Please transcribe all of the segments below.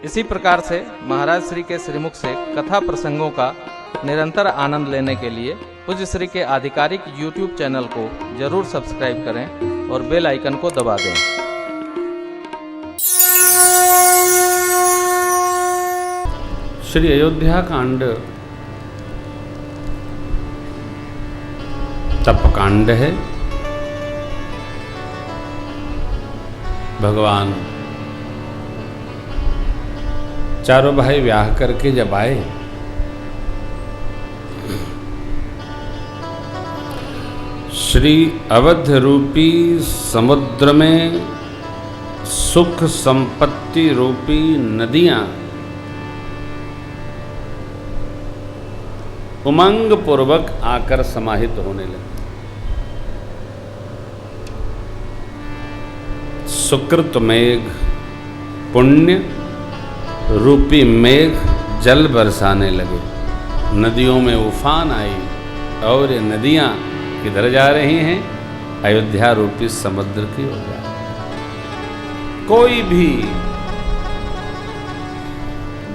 इसी प्रकार से महाराज श्री के श्रीमुख से कथा प्रसंगों का निरंतर आनंद लेने के लिए पूज्य श्री के आधिकारिक YouTube चैनल को जरूर सब्सक्राइब करें और बेल आइकन को दबा दें। श्री अयोध्या कांड तपकांड है। भगवान चारों भाई ब्याह करके जब आए श्री अवध रूपी समुद्र में सुख संपत्ति रूपी नदियां उमंग पूर्वक आकर समाहित होने लगी। सुकृत मेघ पुण्य रूपी मेघ जल बरसाने लगे। नदियों में उफान आई और ये नदियां किधर जा रही हैं? अयोध्या रूपी समुद्र की ओर जा रही। कोई भी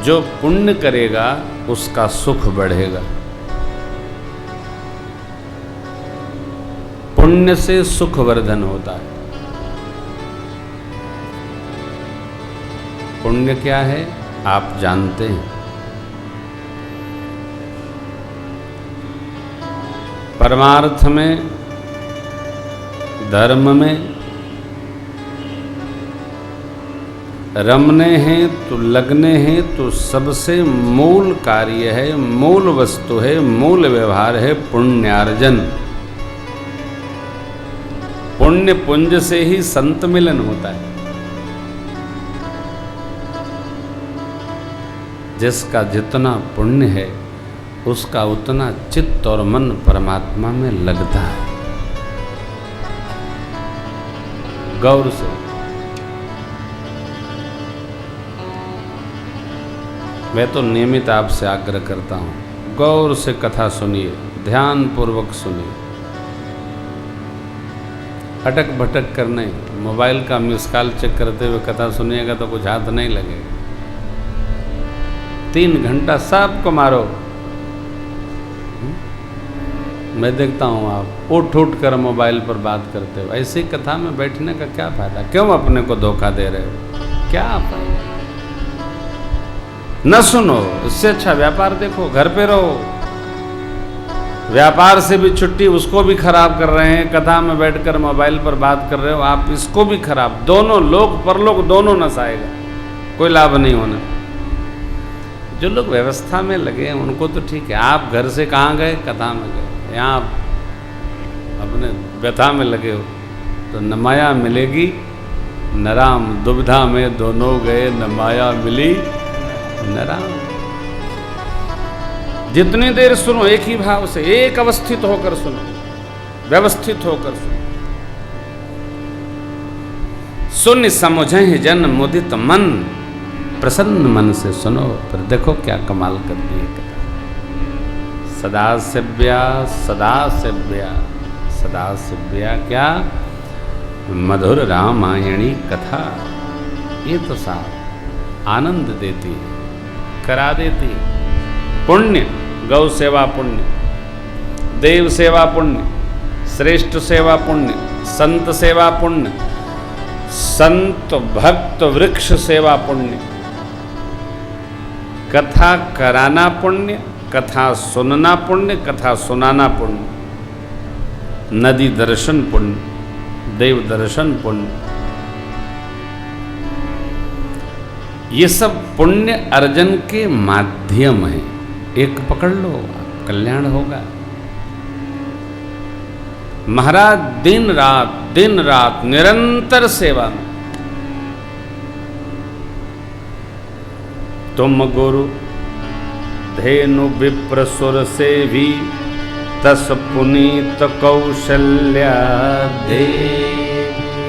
जो पुण्य करेगा उसका सुख बढ़ेगा। पुण्य से सुख वर्धन होता है। पुण्य क्या है आप जानते हैं। परमार्थ में, धर्म में रमने हैं तो लगने हैं तो सबसे मूल कार्य है, मूल वस्तु है, मूल व्यवहार है पुण्यार्जन। पुण्य पुंज से ही संत मिलन होता है। जिसका जितना पुण्य है उसका उतना चित्त और मन परमात्मा में लगता है। गौर से मैं तो नियमित आपसे आग्रह करता हूं, गौर से कथा सुनिए, ध्यान पूर्वक सुनिए। अटक भटक कर नहीं, मोबाइल का मिस कॉल चेक करते हुए कथा सुनिएगा तो कुछ हाथ नहीं लगेगा। 3 घंटा सबको मारो। मैं देखता हूँ आप उठ कर मोबाइल पर बात करते हो। ऐसी कथा में बैठने का क्या फायदा? क्यों अपने को धोखा दे रहे हो? क्या फायदा? न सुनो, इससे अच्छा व्यापार देखो, घर पे रहो। व्यापार से भी छुट्टी, उसको भी खराब कर रहे हैं। कथा में बैठकर मोबाइल पर बात कर रहे हो आप, इसको भी खराब। दोनों लोक परलोक दोनों नसाएगा, कोई लाभ नहीं होना। जो लोग व्यवस्था में लगे हैं उनको तो ठीक है। आप घर से कहाँ गए? कथा में गए। यहाँ अपने व्यथा में लगे हो तो न माया मिलेगी न राम। दुविधा में दोनों गए, न माया मिली न राम। जितनी देर सुनो एक ही भाव से, एक अवस्थित होकर सुनो, व्यवस्थित होकर सुनो। सुन समझे जन मुदित मन, प्रसन्न मन से सुनो। पर देखो क्या कमाल करती है कथा। सदा सेव्या सदा सेव्या सदा सेव्या क्या मधुर रामायणी कथा। ये तो साथ आनंद देती है, करा देती है। पुण्य, गौ सेवा पुण्य, देव सेवा पुण्य, श्रेष्ठ सेवा पुण्य, संत सेवा पुण्य, संत भक्त वृक्ष सेवा पुण्य, कथा कराना पुण्य, कथा सुनना पुण्य, कथा सुनाना पुण्य, नदी दर्शन पुण्य, देव दर्शन पुण्य। ये सब पुण्य अर्जन के माध्यम हैं। एक पकड़ लो, कल्याण होगा। महाराज दिन रात निरंतर सेवा में। तुम गुरु धेनु विप्र सुर से भी तस पुनीत कौशल्या दे।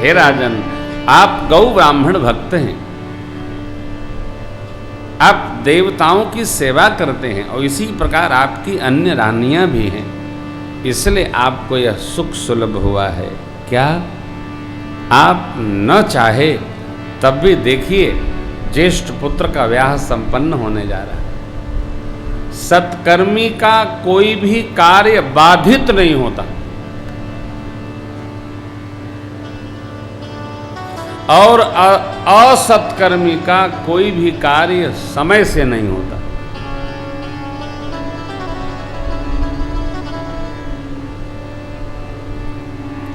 हे राजन, आप गौ ब्राह्मण भक्त हैं, आप देवताओं की सेवा करते हैं और इसी प्रकार आपकी अन्य रानियां भी हैं, इसलिए आपको यह सुख सुलभ हुआ है। क्या आप न चाहे तब भी देखिए ज्येष्ठ पुत्र का ब्याह संपन्न होने जा रहा है। सत्कर्मी का कोई भी कार्य बाधित नहीं होता और असत्कर्मी का कोई भी कार्य समय से नहीं होता।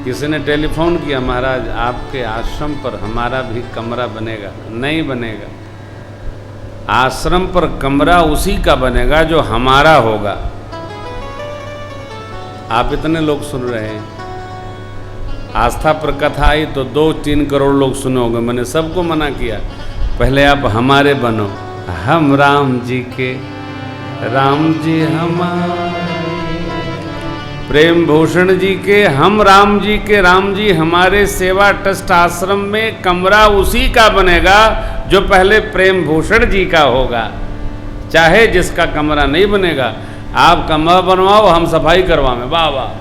किसी ने टेलीफोन किया, महाराज आपके आश्रम पर हमारा भी कमरा बनेगा। नहीं बनेगा। आश्रम पर कमरा उसी का बनेगा जो हमारा होगा। आप इतने लोग सुन रहे हैं, आस्था पर कथा आई तो 2-3 करोड़ लोग सुनोगे। मैंने सबको मना किया, पहले आप हमारे बनो। हम राम जी के, राम जी हमारे, प्रेम भूषण जी के, हम राम जी के, राम जी हमारे। सेवा ट्रस्ट आश्रम में कमरा उसी का बनेगा जो पहले प्रेम भूषण जी का होगा। चाहे जिसका कमरा नहीं बनेगा, आप कमरा बनवाओ, हम सफाई करवाएं। वाह वाह,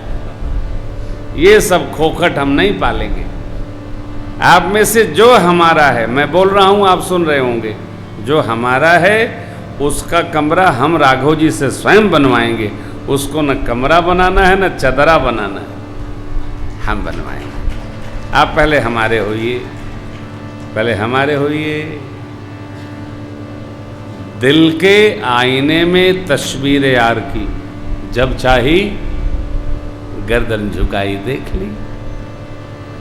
ये सब खोखट हम नहीं पालेंगे। आप में से जो हमारा है, मैं बोल रहा हूं, आप सुन रहे होंगे, जो हमारा है उसका कमरा हम राघव जी से स्वयं बनवाएंगे। उसको न कमरा बनाना है न चदरा बनाना है, हम बनवाएंगे। आप पहले हमारे होइए, पहले हमारे होइए। दिल के आईने में तस्वीर यार की, जब चाही गर्दन झुकाई देख ली।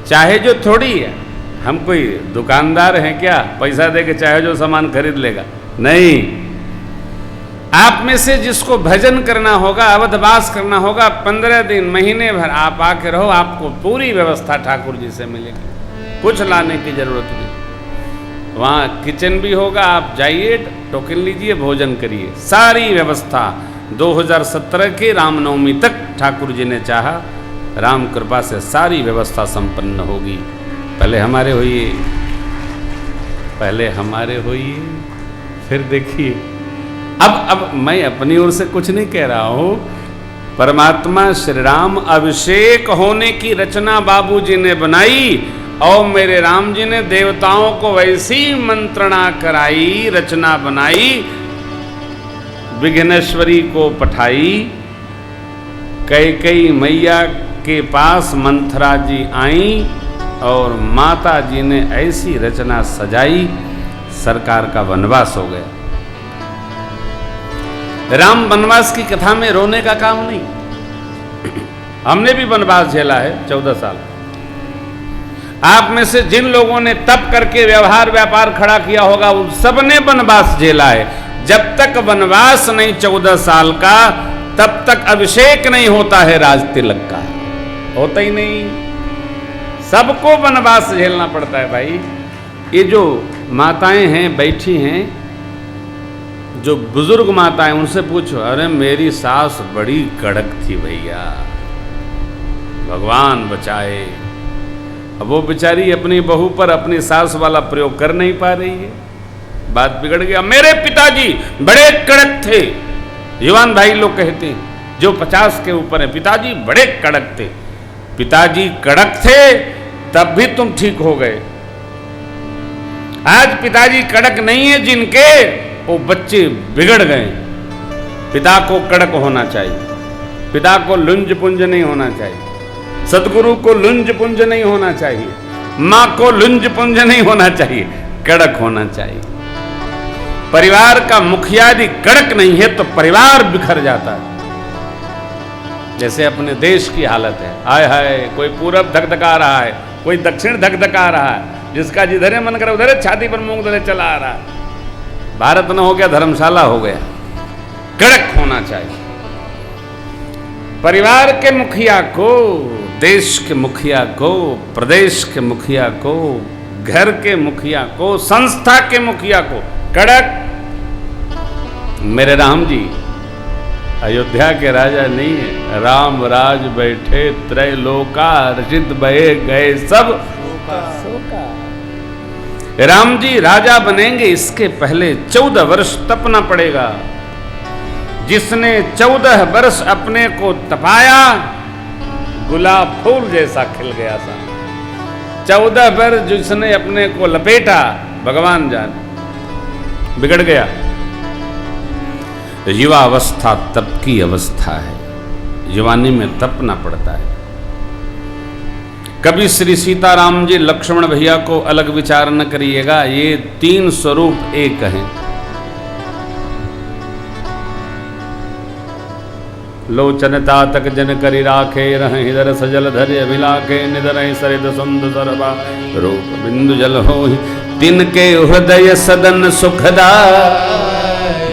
चाहे जो थोड़ी है, हम कोई दुकानदार हैं क्या, पैसा दे के चाहे जो सामान खरीद लेगा? नहीं। आप में से जिसको भजन करना होगा, अवधवास करना होगा, 15 दिन महीने भर आप आके रहो, आपको पूरी व्यवस्था ठाकुर जी से मिलेगी, कुछ लाने की जरूरत नहीं। वहाँ किचन भी होगा, आप जाइए, टोकन लीजिए, भोजन करिए। सारी व्यवस्था 2017 के रामनवमी तक ठाकुर जी ने चाहा, राम कृपा से सारी व्यवस्था संपन्न होगी। पहले हमारे होइए, पहले हमारे होइए, फिर देखिए। अब मैं अपनी ओर से कुछ नहीं कह रहा हूं। परमात्मा श्री राम अभिषेक होने की रचना बाबूजी ने बनाई और मेरे राम जी ने देवताओं को वैसी मंत्रणा कराई, रचना बनाई, विघ्नेश्वरी को पठाई। कैकेयी मैया के पास मंथरा जी आई और माता जी ने ऐसी रचना सजाई, सरकार का वनवास हो गया। राम वनवास की कथा में रोने का काम नहीं। हमने भी वनवास झेला है 14 साल। आप में से जिन लोगों ने तप करके व्यवहार व्यापार खड़ा किया होगा, उन सबने वनवास झेला है। जब तक वनवास नहीं 14 साल का, तब तक अभिषेक नहीं होता है राज तिलक का, होता ही नहीं। सबको वनवास झेलना पड़ता है भाई। ये जो माताएं हैं बैठी हैं, जो बुजुर्ग माताएं, उनसे पूछो, अरे मेरी सास बड़ी कड़क थी भैया, भगवान बचाए। अब वो बेचारी अपनी बहू पर अपनी सास वाला प्रयोग कर नहीं पा रही है, बात बिगड़ गया। मेरे पिताजी बड़े कड़क थे, युवान भाई लोग कहते हैं जो 50 के ऊपर है, पिताजी बड़े कड़क थे। पिताजी कड़क थे तब भी तुम ठीक हो गए। आज पिताजी कड़क नहीं है जिनके, वो बच्चे बिगड़ गए। पिता को कड़क होना चाहिए, पिता को लुंज पुंज नहीं होना चाहिए, सदगुरु को लुंज पुंज नहीं होना चाहिए, माँ को लुंज पुंज नहीं होना चाहिए, कड़क होना चाहिए। परिवार का मुखिया यदि कड़क नहीं है तो परिवार बिखर जाता है। जैसे अपने देश की हालत है, हाय हाय, कोई पूरब धकधका रहा है, कोई दक्षिण धकधका रहा है, जिसका जिधरे मन करे उधरे छाती पर मूंग दले चला आ रहा है। भारत न हो गया, धर्मशाला हो गया। कड़क होना चाहिए। परिवार के मुखिया को, देश के मुखिया को, प्रदेश के मुखिया को, घर के मुखिया को, संस्था के मुखिया को कड़क। मेरे राम जी अयोध्या के राजा नहीं है, राम राज बैठे त्रैलोका, रचित बहे गए सब शोका। राम जी राजा बनेंगे, इसके पहले 14 वर्ष तपना पड़ेगा। जिसने 14 वर्ष अपने को तपाया, गुलाब फूल जैसा खिल गया था। 14 वर्ष जिसने अपने को लपेटा, भगवान जाने। बिगड़ गया। युवा अवस्था तप की अवस्था है, युवानी में तपना पड़ता है। कभी श्री सीताराम जी लक्ष्मण भैया को अलग विचार न करिएगा, ये तीन स्वरूप एक हैं। लोचनता तक जन करि राखे, रह हिदर सजल धर्य अभिलाखे, निदर सरित सुंद सरबा रूप बिंदु जल होहि, तिनके हृदय सदन सुखदा,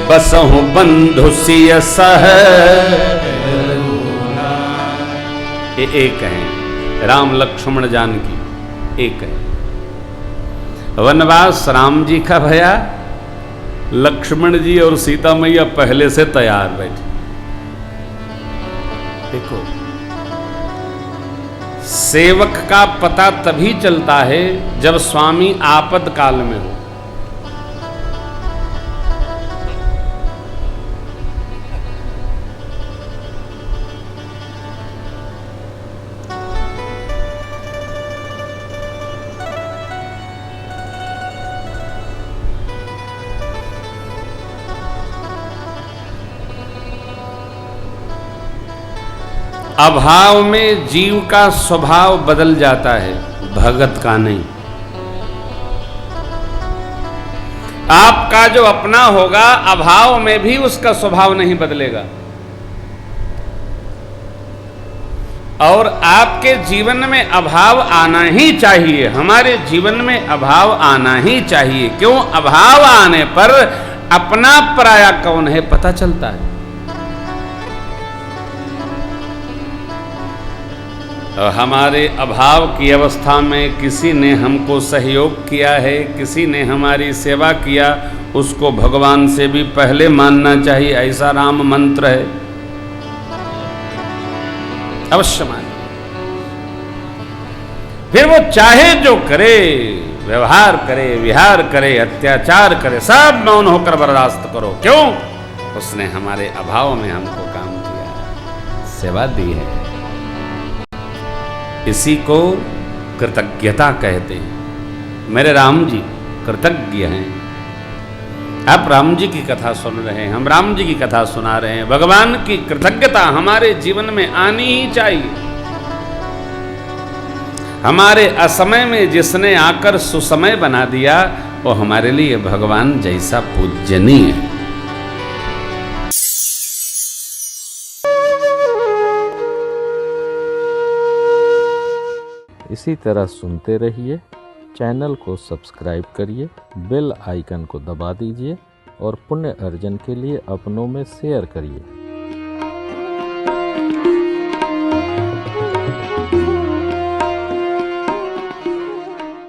बसहु बंधु सिय सह। ये एक है, राम लक्ष्मण जानकी एक है। वनवास राम जी का भया, लक्ष्मण जी और सीता मैया पहले से तैयार बैठे। देखो, सेवक का पता तभी चलता है जब स्वामी आपद काल में हो। अभाव में जीव का स्वभाव बदल जाता है, भगत का नहीं। आपका जो अपना होगा, अभाव में भी उसका स्वभाव नहीं बदलेगा। और आपके जीवन में अभाव आना ही चाहिए, हमारे जीवन में अभाव आना ही चाहिए। क्यों? अभाव आने पर अपना पराया कौन है पता चलता है। हमारे अभाव की अवस्था में किसी ने हमको सहयोग किया है, किसी ने हमारी सेवा किया, उसको भगवान से भी पहले मानना चाहिए। ऐसा राम मंत्र है, अवश्य मानिए। फिर वो चाहे जो करे, व्यवहार करे, विहार करे, अत्याचार करे, सब मौन होकर बर्दाश्त करो। क्यों? उसने हमारे अभाव में हमको काम किया, सेवा दी है। इसी को कृतज्ञता कहते हैं। मेरे राम जी कृतज्ञ हैं। आप राम जी की कथा सुन रहे हैं, हम राम जी की कथा सुना रहे हैं। भगवान की कृतज्ञता हमारे जीवन में आनी ही चाहिए। हमारे असमय में जिसने आकर सुसमय बना दिया, वो हमारे लिए भगवान जैसा पूजनीय है। इसी तरह सुनते रहिए, चैनल को सब्सक्राइब करिए, बेल आइकन को दबा दीजिए और पुण्य अर्जन के लिए अपनों में शेयर करिए।